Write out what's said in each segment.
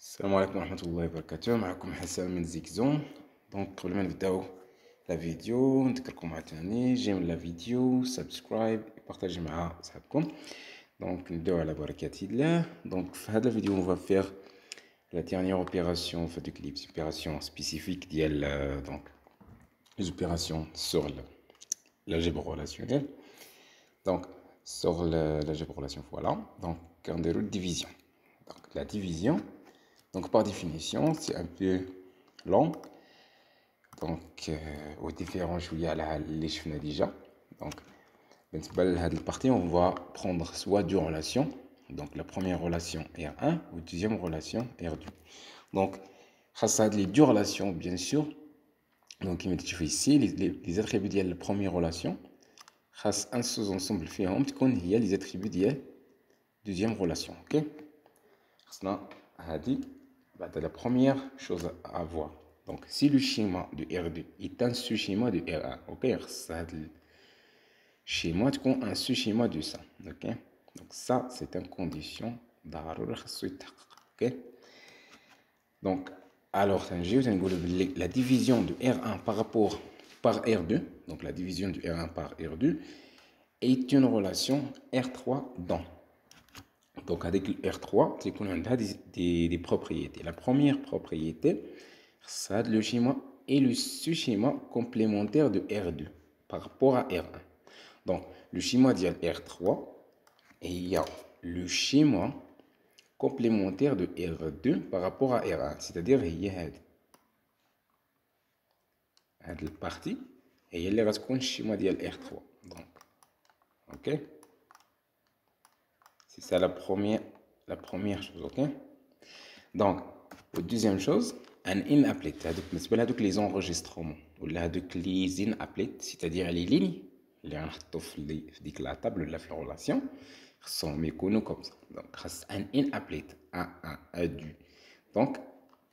السلام عليكم ورحمة الله وبركاته. معكم حسن من زيكزون. دونك قبل ما نبداو لا فيديو نذكركم عاوتاني جيم لا فيديو سبسكرايب بارطاجي مع صحابكم. دونك نبداو على بركة الله. دونك في هذا الفيديو on va faire la dernière opération في هذوك لي opération spécifique ديال donc les opérations sur l'algèbre relationnelle. Donc sur l'algèbre relationnelle, voilà. Donc on déroule division. Donc la division, donc par définition, c'est un peu long. Donc aux différents jouets à les cheveux déjà. Donc dans cette partie, on va prendre soit deux relations. Donc la première relation R1 ou deuxième relation R2. Donc grâce à les deux relations, bien sûr. Donc il me dit ici les attributs de la première relation. Grâce à un sous-ensemble fait on il y a les attributs de la deuxième relation. Ok. La première chose à voir. Donc, si le schéma de R2 est un sous-schéma de R1, ok, le schéma est un sous-schéma de ça, ok. Donc, ça, c'est une condition ok. Donc, alors, la division de R1 par R2, donc la division de R1 par R2, est une relation R3 dans. Donc, avec le R3, c'est qu'on a des propriétés. La première propriété, c'est le schéma et le sous-schéma complémentaire de R2 par rapport à R1. Donc, le schéma de R3 et il y a le schéma complémentaire de R2 par rapport à R1. C'est-à-dire, il y a cette partie et il y a le schéma de R3. Donc, ok? C'est ça la première chose, ok? Donc, la deuxième chose, un in-applet. C'est les enregistrements ou les in-applet, c'est-à-dire les lignes, les la table de la relation, sont méconnues comme ça. Donc, un in-applet, A1, A2, donc,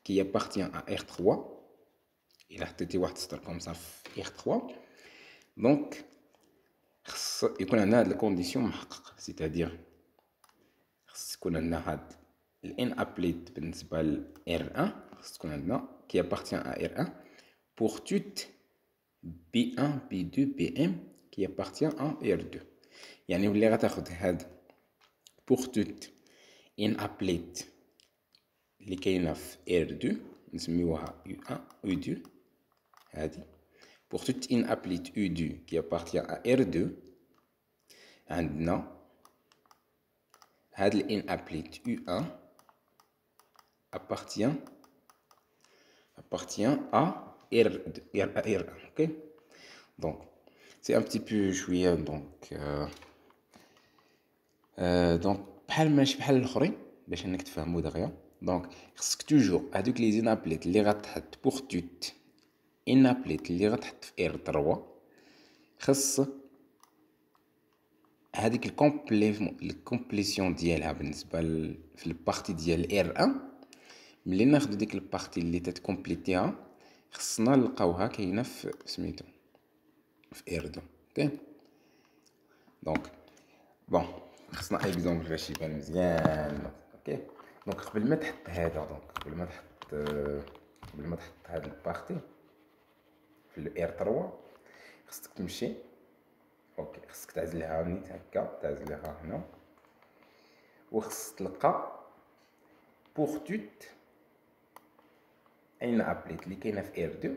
qui appartient à R3, il a été comme ça, R3, donc, il y a la condition, c'est-à-dire, qu'on a l'in-applet principal R1 qui appartient à R1 pour toute B1, B2, BM qui appartient à R2. يعني اللي غتاخد هاد pour toute in-applet اللي كاينه في R2 نسميوها U1 U2 هادي pour toute in-applet U2 qui appartient à R2 عندنا هاد l'in-applet U1 appartient à R1, ok. Donc c'est un petit peu joué donc بحال ماشي بحال الاخرين باش انك تفهموا دغيا. دونك خصك توجور هذوك لي زينابليت اللي غتحط بوغ توت انابليت اللي غتحط في R3 خص هذيك الكومبليسيون ديالها بالنسبه في البارتي ديال R1. ملي ناخذ ديك البارتي اللي تتكومبليتيها خصنا نلقاوها كاينه في سميتو في R2, اوكي. دونك بون خصنا اكزومبل باش يبان مزيان, اوكي. دونك قبل ما تحط هذا, دونك قبل ما تحط هاد البارتي في R3 خصك تمشي, اوكي, خصك تعزلها نيت هكا, تعزلها هنا, وخصك تلقى بوغ توت ان ابليت اللي كاينه في R2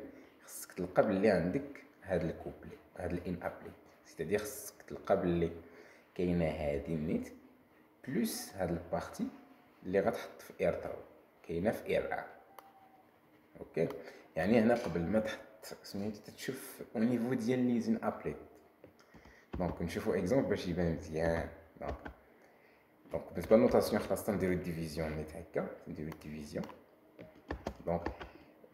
خصك تلقى بلي عندك هاد الكوبلي, هاد الان ابليت, سيتادير خصك تلقى بلي كاينه هادي نيت بلس هاد البارتي اللي غتحط في R3 كاينه في R1, اوكي. يعني هنا قبل ما تحط سميتو تشوف او نيفو ديال لي زين ابليت. دونك نشوفوا اكزومبل باش يبان مزيان. دونك بالنسبه للنوطاسيون خاصنا نديرو ديفيزيون نيت هكا, نديرو ديفيزيون. دونك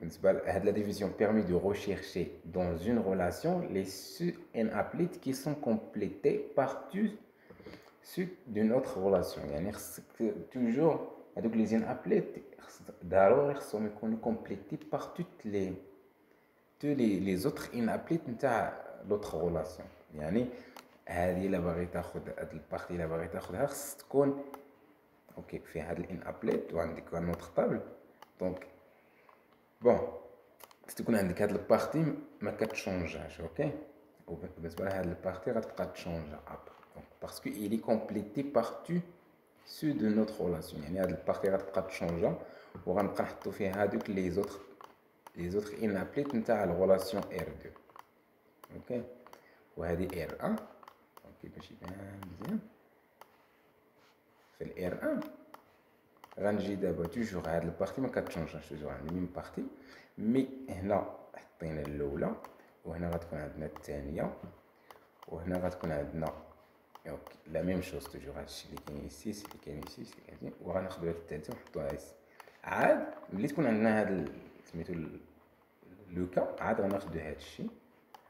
بالنسبه لهاد لا ديفيزيون permet de rechercher dans une relation les sous-n-applets qui sont complétés par ceux d'une autre relation. يعني خصك توجور هادوك لي زين-applet ضروري خصهم يكونوا complétés par tous les autres in-applets نتاع l'autre relation. يعني هذه الا باغي تاخذ هاد البارتي الا باغي تاخذها خص تكون اوكي في هذا الان ابليت وعندك ان اوتر طابل. دونك بون تكون عندك هاد البارتي ما كتشونجاش. اوكي وبالنسبه لهاد البارتي غتبقى تشونجا ابر دونك باسكو il est complété par ceux de notre relation. يعني هاد البارتي غتبقى تشونجا وغنبقى نحطو فيها هادوك لي زوتر ان ابليت نتاع الريلاسيون ار 2. اوكي وهذه ار 1. اوكي باش يبان مزيان في الار 1 غنجي دابا توجور هاد البارتي ما كتشونجاش توجور عندي ميم بارتي مي هنا حطينا الاولى وهنا غتكون عندنا الثانيه وهنا غتكون عندنا اوكي لا ميم شوز توجور هادشي اللي كاين ايسي اللي كاين ايسي اللي كاين وغناخدو هاد الثالثه ونحطوها ايسي. عاد ملي تكون عندنا هاد سميتو لوكا عاد غناخدو هادشي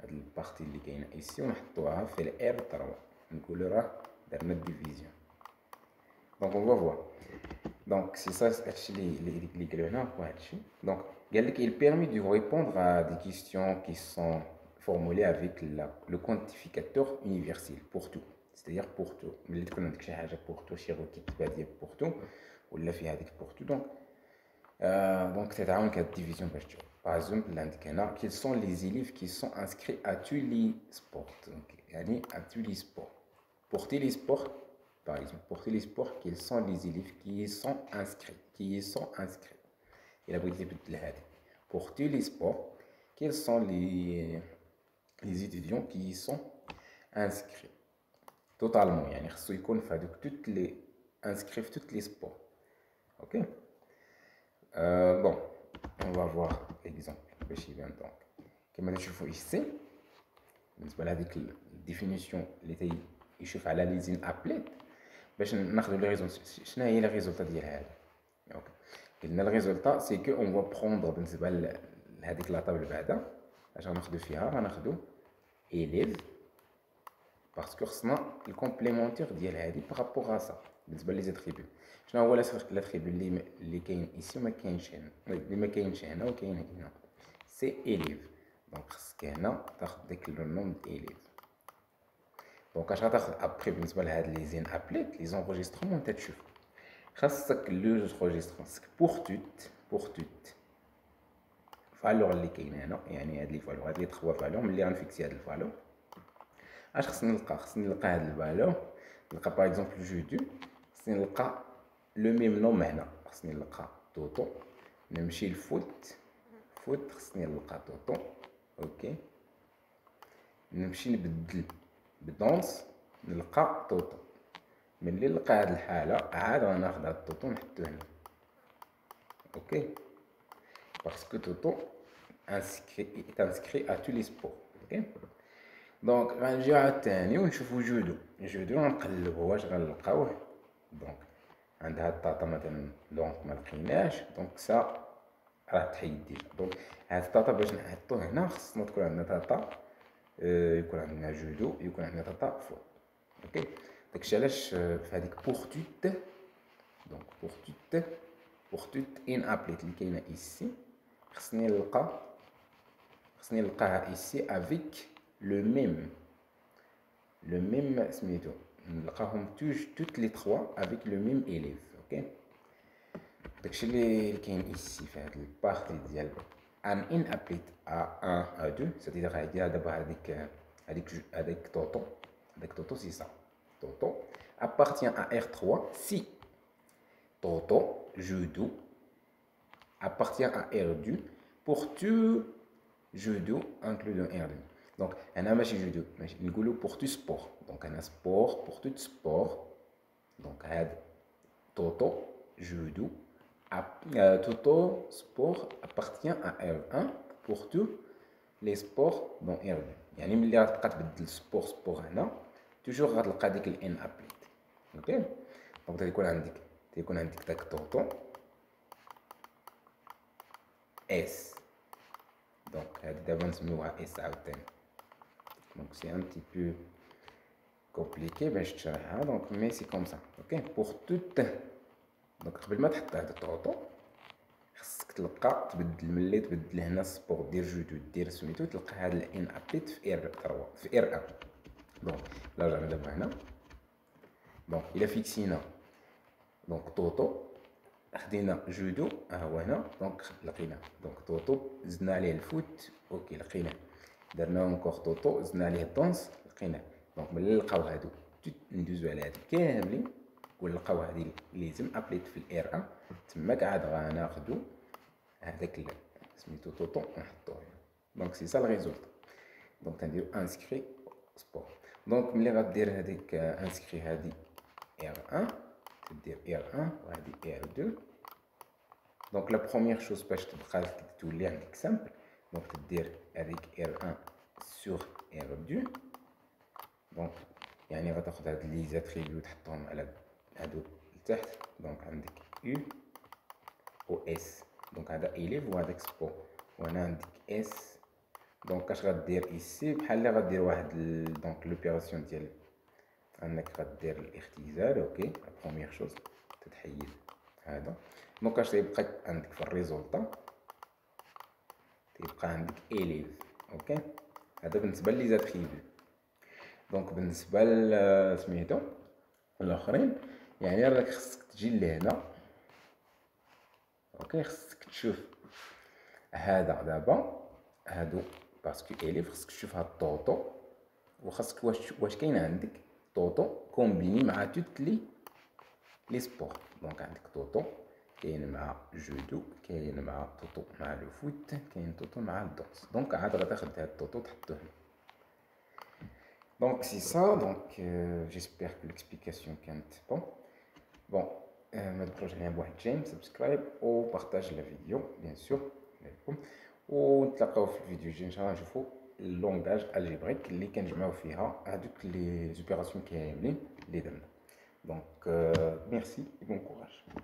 هاد البارتي اللي كاينه ايسي ونحطوها في الار 3 نقولو راه درنا الديفيزيون. دونك اون فوا فوار donc c'est ça les grenades pour donc il permet de répondre à des questions qui sont formulées avec le quantificateur universel pour tout, c'est-à-dire pour tout mais pour tout chez requête pour tout ou la fait avec pour tout donc c'est un cas de division par exemple quels sont les élèves qui sont inscrits à tous les sports donc à tous les sports pour tous les sports. Par exemple, pour tous les sports, quels sont les élèves qui y sont inscrits, Et la pour tous les sports, quels sont les étudiants qui y sont inscrits totalement. يعني خصو يكون في هذوك toutes les inscrits في tous les sports. Ok. Bon, on va voir l'exemple. باش يبان دونك كما تشوفوا ici بالنسبه لهذيك الديفينيسيون اللي يشوف على لي زين ابليت باش ناخذ لي ريزولت. شنو هي لي ريزولتا ديال هذا؟ اوكي قلنا الريزولتا سي كو اون فوا بروندر بالنسبه لهذيك لا طابل بعدا اش غناخذو فيها غناخذو élève باسكو خصنا الكومبليمونتير ديال هذه بارابور ا سا بالنسبه لي زاتريبيو. شنو هو لاتريبيو اللي كاين ايسي وما كاينش هنا اللي ما كاينش هنا وكاين هنا سي élève دونك خصك هنا تاخذ داك لو نوم élève. دونك اش غتاخذ ابري بالنسبه لهاد لي زين ابليت لي زونجسترمون انت تشوف خاصك لو زونجسترمون خاصك بور توت فالور اللي كاين هنا يعني هاد لي فالور هاد لي 3 فالور ملي غنفيكسي هاد الفالور اش خصني نلقى هاد الفالور نلقى باغ اكزومبل جو 2 خصني نلقى لو ميم نوم هنا خصني نلقى توتو نمشي لفوت خصني نلقى توتو. اوكي نمشي نبدل بدونس نلقى توتو ملي نلقى هاد الحاله عاد غناخد هاد الطوطو نحطو هنا. اوكي باسكو توتو انسكري ا تو لي سبور. اوكي دونك غنجيو عاوتاني ونشوفو جودو غنقلبو واش غنلقاوه. دونك عند هاد الطاطا مثلا دونك ما لقيناش دونك سا راه تحيد ديجا. دونك هاد الطاطا باش نحطوه هنا خصنا تكون عندنا طاطا يكون عندنا جودو يكون عندنا طاطا فوق. اوكي داكشي علاش في هذيك بور توت دونك بور توت ان ابليت اللي كاينه ايسي خصني نلقاها ايسي افيك لو ميم سميتو نلقاهم توت لي 3 افيك لو ميم élève. اوكي داكشي اللي كاين ايسي في هاد البارتي ديال ان ابليت ا 1 ا 2 c'est-à-dire هادي دابا هذيك توتو سي سا توتو appartient à R3 si Toto jeu 2 appartient à R2 pour tout jeu 2 inclus le R2. Donc انا ماشي jeu 2 ماشي نقولوا pour tout sport donc انا sport pour tout sport donc هاد Toto jeu 2 Toto sport appartient à R1 pour tous les sports dans R2 يعني ملي غتبقى تبدل سبور هنا توجور غتلقى ديك الان ابليت. اوكي دونك تيكون عندك داك طوطو اس دونك هاد دابا نسميوها اس عاوتاني دونك سي ان تي بو كومبليكي باش تشرحها دونك مي سي كوم سا. اوكي بور توت دونك قبل ما تحط هاد الطوطو خصك تلقى تبدل ملي تبدل هنا السبور دير جودو دير سميتو تلقى هاد الان ابليت في ار 3 في ار 1. دونك لا رجعنا دابا هنا دونك الى فيكسينا دونك طوطو خدينا جودو هو هنا، دونك لقينا دونك طوطو زدنا عليه الفوت اوكي لقيناه، درنا اونكور طوطو زدنا عليه الدونس لقيناه. دونك ملي نلقاو هادو ندوزو على هادو كاملين ونلقاو هادي اللي تم ابليت في الاير 1 تماك عاد غناخدو هذاك سميتو طوطو نحطوه هنا. دونك سي سا الريزولت. دونك تنديرو انسكري سبور. دونك ملي غدير هذيك انسكري هادي اير 1 تدير اير 1 وهادي اير 2. دونك لا بروميير شوز باش تبقى تولي عندك سامبل، دونك تدير هذيك اير 1 سور اير 2. دونك يعني غتاخد هاد لي زاتريبيو تحطهم على هادو لتحت. دونك عندك يو و اس، دونك هذا اليف وهذاك سبو، وهنا عندك اس. دونك اش غدير ايسي بحال اللي غدير واحد دونك لوبيراسيون ديال انك غدير الاختزال. اوكي لا بروميير شوز تتحيد هذا. دونك اش تيبقى عندك في الريزولطا تيبقى عندك اليف. اوكي هذا بالنسبه لي زاتريبيو. دونك بالنسبه سميتو الاخرين يعني راك خصك تجي لهنا. اوكي خصك تشوف هذا دابا هادو باسكو اليف خصك تشوف هاد الطوطو، وخصك واش كاين عندك طوطو كومبيني مع توت لي سبور. دونك عندك طوطو كاين مع جودو، كاين مع طوطو مع لو فوت، كاين طوطو مع الدونس. دونك عاد غتاخد هاد الطوطو تحطوه هنا. دونك سي سا. دونك جيسبيغ كو ليكسبليكاسيون كانت بون. ما تبقاوش عليها بواحد جيم سبسكرايب و بارطاج لا فيديو بيان سور لكم، ونتلاقاو في الفيديو الجاي ان شاء الله نشوفوا اللونغاج الجبريك اللي كنجمعوا فيها هذوك لي زوبيراسيون كاملين اللي درنا. دونك ميرسي et bon courage.